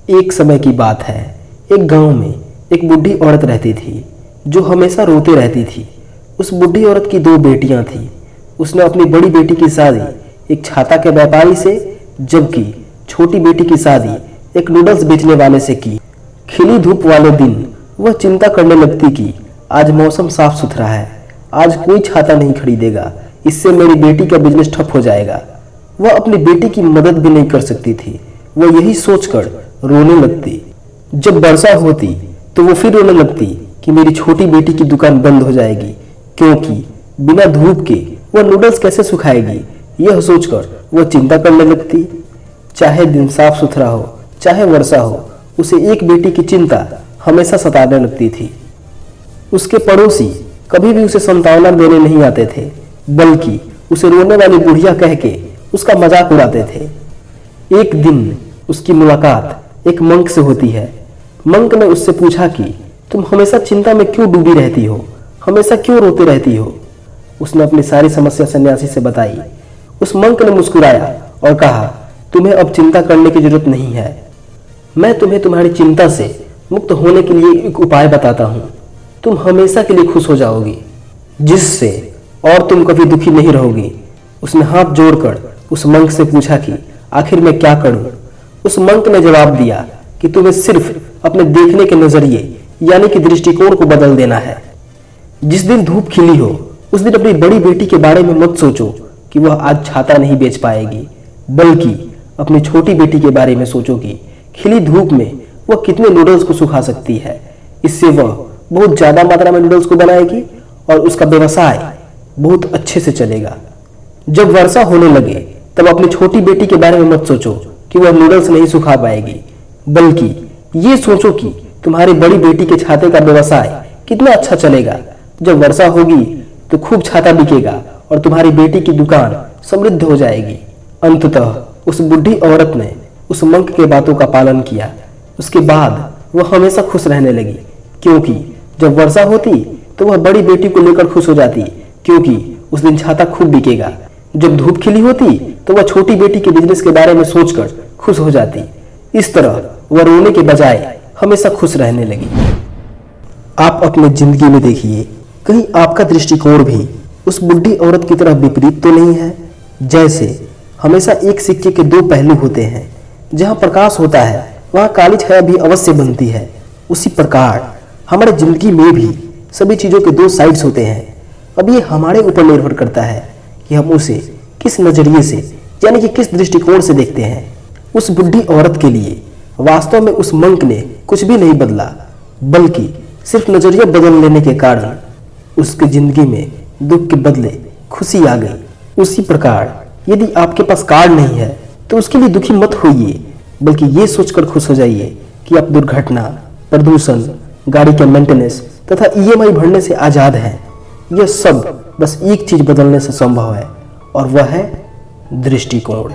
एक समय की बात है, एक गांव में एक बूढ़ी औरत रहती थी जो हमेशा रोते रहती थी। उस बूढ़ी औरत की दो बेटियां थीं। उसने अपनी बड़ी बेटी की शादी एक छाता के व्यापारी से, जबकि छोटी बेटी की शादी एक नूडल्स बेचने वाले से की। खिली धूप वाले दिन वह चिंता करने लगती कि आज मौसम साफ सुथरा है, आज कोई छाता नहीं खरीदेगा, इससे मेरी बेटी का बिजनेस ठप हो जाएगा। वह अपनी बेटी की मदद भी नहीं कर सकती थी। वह यही सोचकर रोने लगती। जब वर्षा होती तो वो फिर रोने लगती कि मेरी छोटी बेटी की दुकान बंद हो जाएगी, क्योंकि बिना धूप के वह नूडल्स कैसे सुखाएगी। यह सोचकर वह चिंता करने लगती। चाहे दिन साफ सुथरा हो, चाहे वर्षा हो, उसे एक बेटी की चिंता हमेशा सताने लगती थी। उसके पड़ोसी कभी भी उसे सांत्वना देने नहीं आते थे, बल्कि उसे रोने वाली बुढ़िया कह के उसका मजाक उड़ाते थे। एक दिन उसकी मुलाकात एक मंक से होती है। मंक ने उससे पूछा कि तुम हमेशा चिंता में क्यों डूबी रहती हो, हमेशा क्यों रोते रहती हो। उसने अपनी सारी समस्या सन्यासी से बताई। उस मंक ने मुस्कुराया और कहा, तुम्हें अब चिंता करने की जरूरत नहीं है। मैं तुम्हें तुम्हारी चिंता से मुक्त होने के लिए एक उपाय बताता हूँ। तुम हमेशा के लिए खुश हो जाओगी, जिससे और तुम कभी दुखी नहीं रहोगी। उसने हाथ जोड़कर उस मंक से पूछा कि आखिर मैं क्या करूं। उस मंक ने जवाब दिया कि तुम्हें सिर्फ अपने देखने के नजरिए यानी कि दृष्टिकोण को बदल देना है। जिस दिन धूप खिली हो उस दिन अपनी बड़ी बेटी के बारे में मत सोचो कि वह आज छाता नहीं बेच पाएगी, बल्कि अपनी छोटी बेटी के बारे में सोचो कि खिली धूप में वह कितने नूडल्स को सुखा सकती है। इससे वह बहुत ज्यादा मात्रा में नूडल्स को बनाएगी और उसका व्यवसाय बहुत अच्छे से चलेगा। जब वर्षा होने लगे तब अपनी छोटी बेटी के बारे में मत सोचो कि वह नूडल्स नहीं सुखा पाएगी, बल्कि ये सोचो कि तुम्हारी बड़ी बेटी के छाते का व्यवसाय कितना अच्छा चलेगा। जब वर्षा होगी तो खूब छाता बिकेगा और तुम्हारी बेटी की दुकान समृद्ध हो जाएगी। अंततः उस बूढ़ी औरत ने उस मंक के बातों का पालन किया। उसके बाद वह हमेशा खुश रहने लगी, क्योंकि जब वर्षा होती तो वह बड़ी बेटी को लेकर खुश हो जाती, क्योंकि उस दिन छाता खूब बिकेगा। जब धूप खिली होती तो वह छोटी बेटी के बिजनेस के बारे में सोचकर खुश हो जाती। इस तरह वह रोने के बजाय हमेशा खुश रहने लगी। आप अपनी जिंदगी में देखिए, कहीं आपका दृष्टिकोण भी उस बुढ़ी औरत की तरह विपरीत तो नहीं है। जैसे हमेशा एक सिक्के के दो पहलू होते हैं, जहां प्रकाश होता है वहां काली छाया भी अवश्य बनती है। उसी प्रकार हमारे जिंदगी में भी सभी चीजों के दो साइड्स होते हैं। अब ये हमारे ऊपर निर्भर करता है कि हम उसे किस नजरिए से यानी कि किस दृष्टिकोण से देखते हैं। उस बुढ़ी औरत के लिए वास्तव में उस मंक ने कुछ भी नहीं बदला, बल्कि सिर्फ नजरिया बदल लेने के कारण उसकी जिंदगी में दुख के बदले खुशी आ गई। उसी प्रकार यदि आपके पास कार नहीं है तो उसके लिए दुखी मत होइए, बल्कि ये सोचकर खुश हो जाइए कि आप दुर्घटना, प्रदूषण, गाड़ी के मेंटेनेंस तथा ईएमआई भरने से आजाद हैं। यह सब बस एक चीज बदलने से संभव है, और वह है दृष्टिकोण।